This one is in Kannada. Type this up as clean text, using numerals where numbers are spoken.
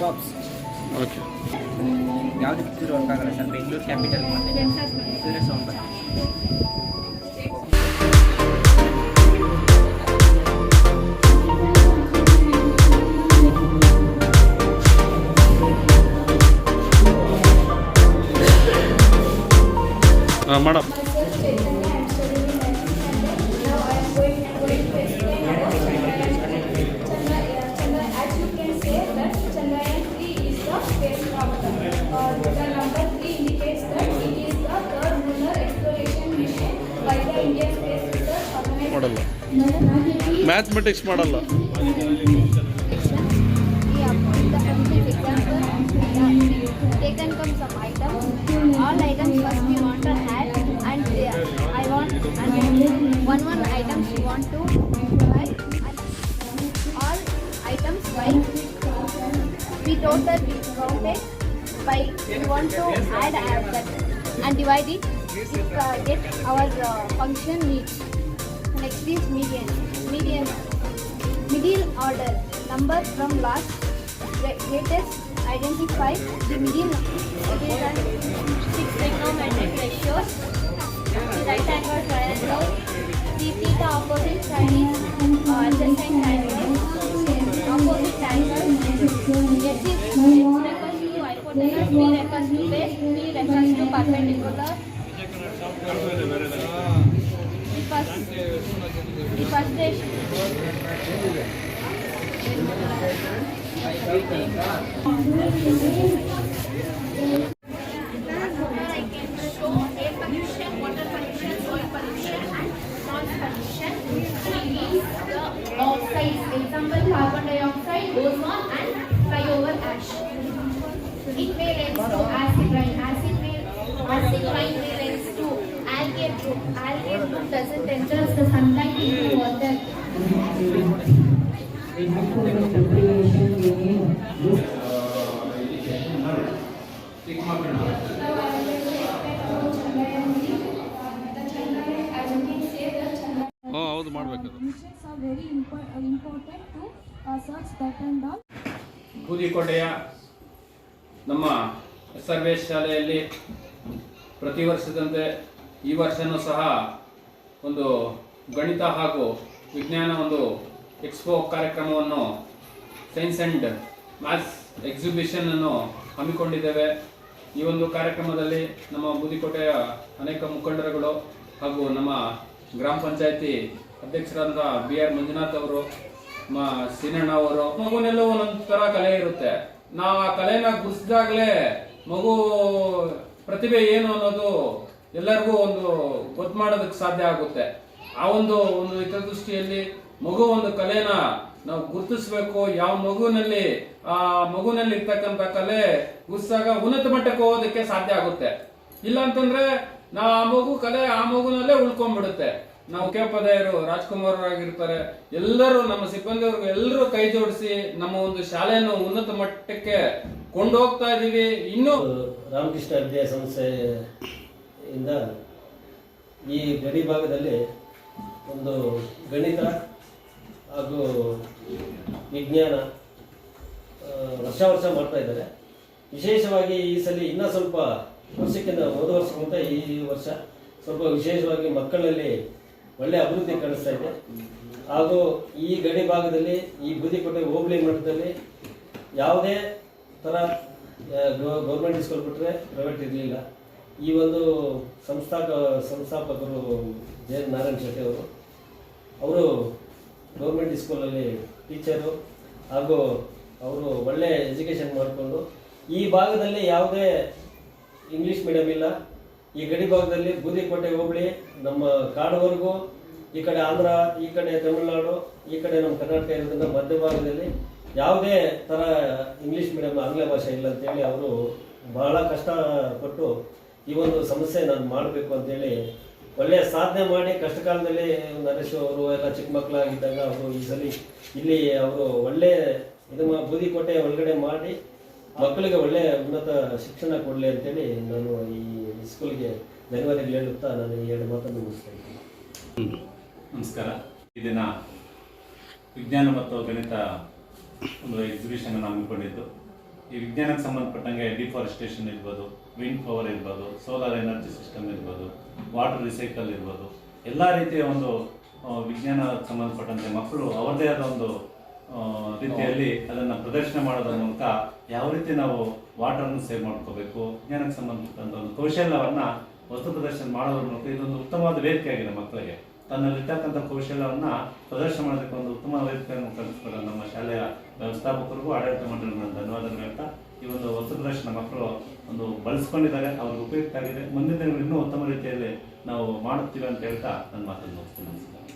ಶಾಪ್ಸ್. ಓಕೆ. ಯಾವುದಕ್ಕೆ ವರ್ಕ್ ಆಗಲ್ಲ ಸರ್, ಬೆಂಗಳೂರು ಕ್ಯಾಪಿಟಲ್ ಮತ್ತು ಸೌಂಡ್ ಬರುತ್ತೆ. ಮೇಡಮ್ ಮಾಡಲ್ಲ, ಮ್ಯಾಥಮೆಟಿಕ್ಸ್ ಮಾಡಲ್ಲ. Taken come some items. All items first we want to add, and I want and one items we want to buy. All items by we total we counted by we want to add that and divide it. Get our function needs. Next is median. Middle order number from last greatest. Identify the median. It is an 6 trigonometric ratios. The right angle triangle. The theta opposite side is adjacent triangle. Opposite triangle. X refers to hypotenuse. B refers to base. B refers to perpendicular. The first ratio. I can show air pollution, water pollution, soil pollution, and noise pollution. The oxides, example carbon dioxide, ozone, and flyover ash. It may lead to acid rain. Acid rain may lead to algae bloom. Algae bloom doesn't enter the sunlight into water. ಹೌದು ಮಾಡಬೇಕು. ಬೂದಿಕೋಟೆಯ ನಮ್ಮ SRVS ಶಾಲೆಯಲ್ಲಿ ಪ್ರತಿ ವರ್ಷದಂತೆ ಈ ವರ್ಷನೂ ಸಹ ಒಂದು ಗಣಿತ ಹಾಗೂ ವಿಜ್ಞಾನ ಒಂದು ಎಕ್ಸ್ಪೋ ಕಾರ್ಯಕ್ರಮವನ್ನು ಸೈನ್ಸ್ ಆ್ಯಂಡ್ ಮ್ಯಾಥ್ಸ್ ಎಕ್ಸಿಬಿಷನ್ ಅನ್ನು ಹಮ್ಮಿಕೊಂಡಿದ್ದೇವೆ. ಈ ಒಂದು ಕಾರ್ಯಕ್ರಮದಲ್ಲಿ ನಮ್ಮ ಬೂದಿಕೋಟೆಯ ಅನೇಕ ಮುಖಂಡರುಗಳು ಹಾಗೂ ನಮ್ಮ ಗ್ರಾಮ ಪಂಚಾಯತಿ ಅಧ್ಯಕ್ಷರಾದ BR ಮಂಜುನಾಥ್ ಅವರು, ನಮ್ಮ ಸೀನಣ್ಣ ಅವರು, ಮಗುನೆಲ್ಲೂ ಒಂದೊಂದು ಥರ ಕಲೆ ಇರುತ್ತೆ. ನಾವು ಆ ಕಲೆನ ಗುರ್ಸಿದಾಗಲೇ ಮಗು ಪ್ರತಿಭೆ ಏನು ಅನ್ನೋದು ಎಲ್ಲರಿಗೂ ಒಂದು ಗೊತ್ತು ಮಾಡೋದಕ್ಕೆ ಸಾಧ್ಯ ಆಗುತ್ತೆ. ಆ ಒಂದು ಹಿತದೃಷ್ಟಿಯಲ್ಲಿ ಮಗು ಒಂದು ಕಲೆನ ನಾವು ಗುರುತಿಸ್ಬೇಕು. ಯಾವ ಮಗುನಲ್ಲಿ ಇರ್ತಕ್ಕಂಥ ಕಲೆ ಗುರ್ಸಾಗ ಉನ್ನತ ಮಟ್ಟಕ್ಕೆ ಹೋಗೋದಕ್ಕೆ ಸಾಧ್ಯ ಆಗುತ್ತೆ. ಇಲ್ಲ ಅಂತಂದ್ರೆ ನಾವು ಆ ಮಗು ಕಲೆ ಆ ಮಗುನಲ್ಲೇ ಉಳ್ಕೊಂಡ್ಬಿಡುತ್ತೆ. ನಾವು ಕೇಪದಯರು, ರಾಜ್ಕುಮಾರ್ ಆಗಿರ್ತಾರೆ, ಎಲ್ಲರೂ ನಮ್ಮ ಸಿಬ್ಬಂದಿಯವ್ರಿಗೆ ಎಲ್ಲರೂ ಕೈ ಜೋಡಿಸಿ ನಮ್ಮ ಒಂದು ಶಾಲೆಯನ್ನು ಉನ್ನತ ಮಟ್ಟಕ್ಕೆ ಕೊಂಡು ಹೋಗ್ತಾ ಇದೀವಿ. ಇನ್ನು ರಾಮಕೃಷ್ಣ ವಿದ್ಯಾ ಸಂಸ್ಥೆಯಿಂದ ಈ ಗಡಿ ಭಾಗದಲ್ಲಿ ಒಂದು ಗಣಿತ ಹಾಗೂ ವಿಜ್ಞಾನ ವರ್ಷ ಮಾಡ್ತಾ ಇದ್ದಾರೆ. ವಿಶೇಷವಾಗಿ ಈ ಸಲ ಇನ್ನೂ ಸ್ವಲ್ಪ ವರ್ಷಕ್ಕಿಂತ ಹೋದ ವರ್ಷಕ್ಕಿಂತ ಈ ವರ್ಷ ಸ್ವಲ್ಪ ವಿಶೇಷವಾಗಿ ಮಕ್ಕಳಲ್ಲಿ ಒಳ್ಳೆಯ ಅಭಿವೃದ್ಧಿ ಕಾಣಿಸ್ತಾ ಇದೆ. ಹಾಗೂ ಈ ಗಡಿ ಭಾಗದಲ್ಲಿ ಈ ಬೂದಿಕೋಟೆ ಹೋಬಳಿ ಮಟ್ಟದಲ್ಲಿ ಯಾವುದೇ ಥರ ಗೌರ್ಮೆಂಟ್ ಸ್ಕೂಲ್ ಬಿಟ್ಟರೆ ಪ್ರೈವೇಟ್ ಇರಲಿಲ್ಲ. ಈ ಒಂದು ಸಂಸ್ಥಾಪಕರು ಜೆ ನಾರಾಯಣ ಶೆಟ್ಟಿ ಅವರು ಗೌರ್ಮೆಂಟ್ ಸ್ಕೂಲಲ್ಲಿ ಟೀಚರು ಹಾಗೂ ಅವರು ಒಳ್ಳೆ ಎಜುಕೇಷನ್ ಮಾಡಿಕೊಂಡು ಈ ಭಾಗದಲ್ಲಿ ಯಾವುದೇ ಇಂಗ್ಲೀಷ್ ಮೀಡಿಯಂ ಇಲ್ಲ. ಈ ಗಡಿ ಭಾಗದಲ್ಲಿ ಬೂದಿಕೋಟೆ ಹೋಬಳಿ ನಮ್ಮ ಕಾಡುವರೆಗೂ, ಈ ಕಡೆ ಆಂಧ್ರ, ಈ ಕಡೆ ತಮಿಳುನಾಡು, ಈ ಕಡೆ ನಮ್ಮ ಕರ್ನಾಟಕ ಇರೋದ್ರಿಂದ ಮಧ್ಯಭಾಗದಲ್ಲಿ ಯಾವುದೇ ಥರ ಇಂಗ್ಲೀಷ್ ಮೀಡಿಯಂ ಆಂಗ್ಲ ಭಾಷೆ ಇಲ್ಲ ಅಂತೇಳಿ ಅವರು ಬಹಳ ಕಷ್ಟಪಟ್ಟು ಈ ಒಂದು ಸಮಸ್ಯೆ ನಾನು ಮಾಡಬೇಕು ಅಂತೇಳಿ ಒಳ್ಳೆಯ ಸಾಧನೆ ಮಾಡಿ ಕಷ್ಟ ಕಾಲದಲ್ಲಿ ನರೇಶ್ ಅವರು ಎಲ್ಲ ಚಿಕ್ಕ ಮಕ್ಕಳಾಗಿದ್ದಾಗ ಅವರು ಈ ಸಲ ಇಲ್ಲಿ ಅವರು ಒಳ್ಳೆ ಬೂದಿಕೋಟೆ ಒಳಗಡೆ ಮಾಡಿ ಮಕ್ಕಳಿಗೆ ಒಳ್ಳೆ ಉನ್ನತ ಶಿಕ್ಷಣ ಕೊಡಲಿ ಅಂತೇಳಿ ನಾನು ಈ ಸ್ಕೂಲ್ಗೆ ಧನ್ಯವಾದಗಳು ಹೇಳುತ್ತಾ ನಾನು ಈ ಎರಡು ಮಾತನ್ನು ಮುಗಿಸ್ತಾ ಇದ್ದೀನಿ. ನಮಸ್ಕಾರ. ಈ ದಿನ ವಿಜ್ಞಾನ ಮತ್ತು ಗಣಿತ ಒಂದು ಎಕ್ಸಿಬಿಷನ್ ಹಮ್ಮಿಕೊಂಡಿದ್ದು ಈ ವಿಜ್ಞಾನಕ್ಕೆ ಸಂಬಂಧಪಟ್ಟಂಗೆ ಡಿಫಾರೆಸ್ಟೇಷನ್ ಇರ್ಬೋದು, ವಿಂಡ್ ಪವರ್ ಇರ್ಬೋದು, ಸೋಲಾರ್ ಎನರ್ಜಿ ಸಿಸ್ಟಮ್ ಇರ್ಬೋದು, ವಾಟರ್ ರಿಸೈಕಲ್ ಇರ್ಬೋದು, ಎಲ್ಲ ರೀತಿಯ ಒಂದು ವಿಜ್ಞಾನಕ್ಕೆ ಸಂಬಂಧಪಟ್ಟಂತೆ ಮಕ್ಕಳು ಅವರದೇ ಆದ ಒಂದು ರೀತಿಯಲ್ಲಿ ಅದನ್ನು ಪ್ರದರ್ಶನ ಮಾಡೋದ್ರ ಮೂಲಕ ಯಾವ ರೀತಿ ನಾವು ವಾಟರ್ನ ಸೇವ್ ಮಾಡ್ಕೋಬೇಕು, ವಿಜ್ಞಾನಕ್ಕೆ ಸಂಬಂಧಪಟ್ಟಂಥ ಒಂದು ಕೌಶಲ್ಯವನ್ನು ವಸ್ತು ಪ್ರದರ್ಶನ ಮಾಡೋದ್ರ ಮೂಲಕ ಇದೊಂದು ಉತ್ತಮವಾದ ವೇದಿಕೆ ಆಗಿದೆ. ಮಕ್ಕಳಿಗೆ ತನ್ನಲ್ಲಿರ್ತಕ್ಕಂಥ ಕೌಶಲ್ಯವನ್ನು ಪ್ರದರ್ಶನ ಮಾಡೋದಕ್ಕೆ ಒಂದು ಉತ್ತಮ ವೇದಿಕೆಯನ್ನು ಕಲ್ಪಿಸಿಕೊಡೋ ನಮ್ಮ ಶಾಲೆಯ ವ್ಯವಸ್ಥಾಪಕರಿಗೂ ಆಡಳಿತ ಮಂಡಳಿಗೂ ಧನ್ಯವಾದಗಳು ಹೇಳ್ತಾ, ಈ ಒಂದು ವಸ್ತು ಪ್ರದರ್ಶನ ಮಕ್ಕಳು ಒಂದು ಬಳಸ್ಕೊಂಡಿದ್ದಾರೆ, ಅವ್ರಿಗೆ ಉಪಯುಕ್ತ ಆಗಿದೆ. ಮುಂದಿನ ದಿನಗಳು ಇನ್ನೂ ಉತ್ತಮ ರೀತಿಯಲ್ಲಿ ನಾವು ಮಾಡುತ್ತೀವಿ ಅಂತ ಹೇಳ್ತಾ ನನ್ನ ಮಾತನ್ನು ಮುಗಿಸ್ತೀನಿ. ನಮಸ್ಕಾರ.